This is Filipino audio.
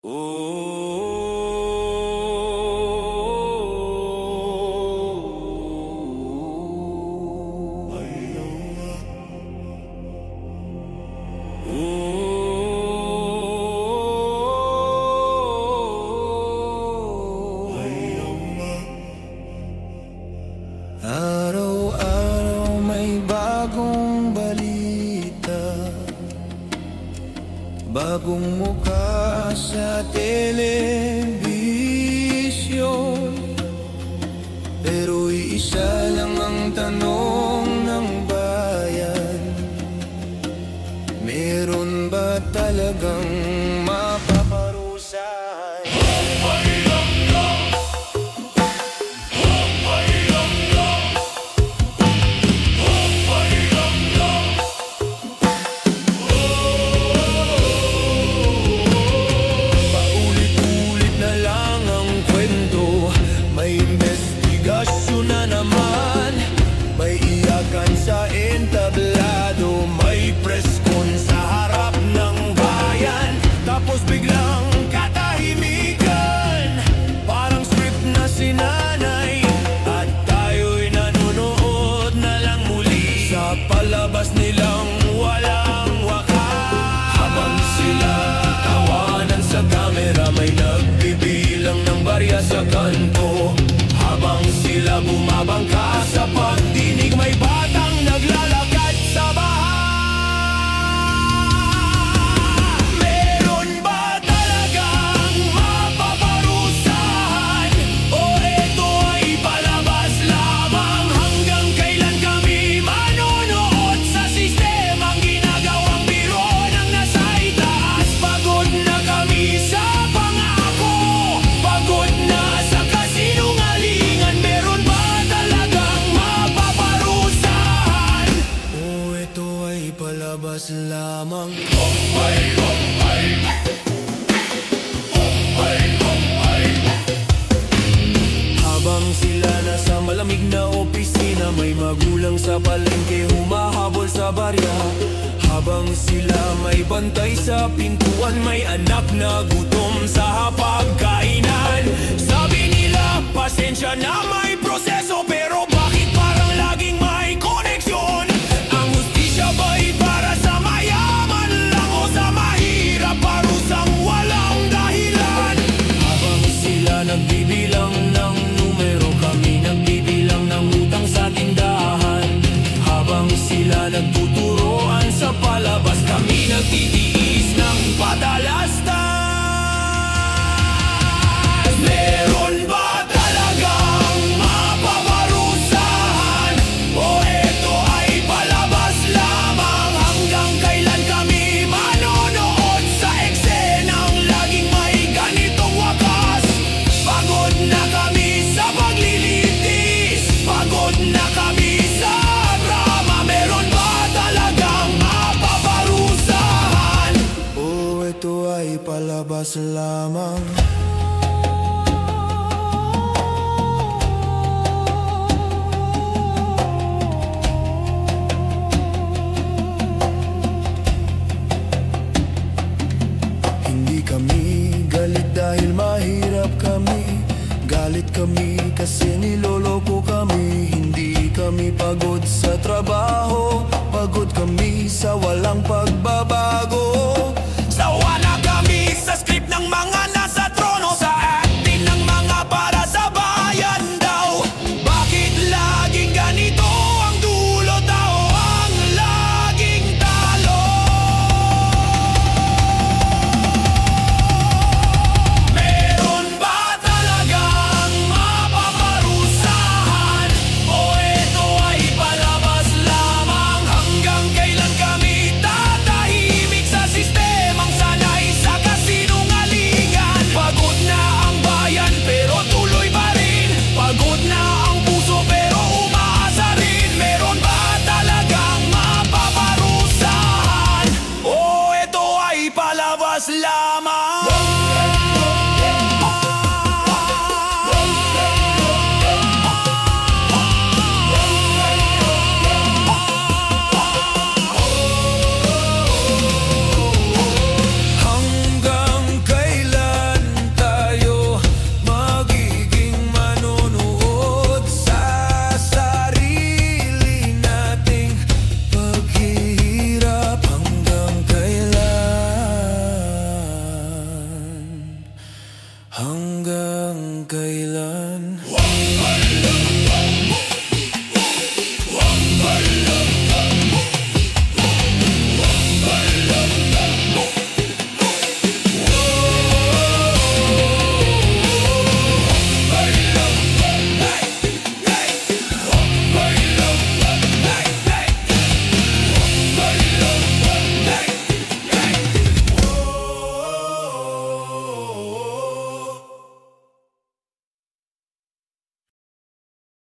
Araw-araw may bagong balita, bagong mukha sa telebisyon. Pero isa lang ang tanong ng bayan: meron ba talagang mapaparusahan? May investigasyon na naman, may iyakan sa entablado, may press con sa harap ng bayan, tapos biglang katahimikan, parang script na sinanay, at tayo'y nanonood na lang muli sa palabas nilang walang wakas. Habang sila tawanan sa kamera, may nagbibilang ng barya sa kanto. Habang sila bumabangka sa pagdinig, may batang naglalakad sa bahay. Meron ba talagang mapaparusahan? O ito ay palabas lamang? Hanggang kailan kami manonood sa sistemang ginagawang biro ng nasa itaas? Pagod na kami sa pangako, pagod na sa kasinungalingan. Meron ba talagang mapaparusahan? O ito ay palabas lamang? Habang sila nasa malamig na opisina, may magulang sa palengke humahabol sa barya. Habang sila may bantay sa pintuan, may anak na gutom sa hapagkainan. Sabi nila, pasensya na may proseso, pero bakit parang laging may koneksyon? Ang hustisya ba'y para sa mayaman lang o sa mahirap? Parusang walang dahilan. Habang sila nagbibilang ng numero, kami nagbibilang ng utang sa tindahan. Habang sila nagtuturoan sa palabas, kami nagtitiis ng padalastan. Meron ba talagang mapaparusahan? O ito ay palabas lamang? Hanggang kailan kami manonood sa eksenang laging may ganitong wakas? Pagod na kami sa paglilitis, pagod na kami sa drama. Meron ba talagang mapaparusahan? O ito ay palabas lamang? Hindi kami galit dahil mahirap kami, galit kami kasi niloloko kami. Hindi kami pagod sa trabaho, pagod kami sa walang pagbabago. Sawa na kami sa script ng mga nasa trono, sa acting ng mga para sa bayan daw. Bakit laging ganito ang dulo daw, ang laging talo? Meron ba talagang mapaparusahan? O ito ay palabas lamang? Hanggang kailan kami tatahimik sa sistemang sanay sa kasinungalingan? Pagod na ang bayan pero tuloy pa rin, pagod na ang puso pero umaasa rin. Meron ba talagang mapaparusahan? O ito ay palabas lamang?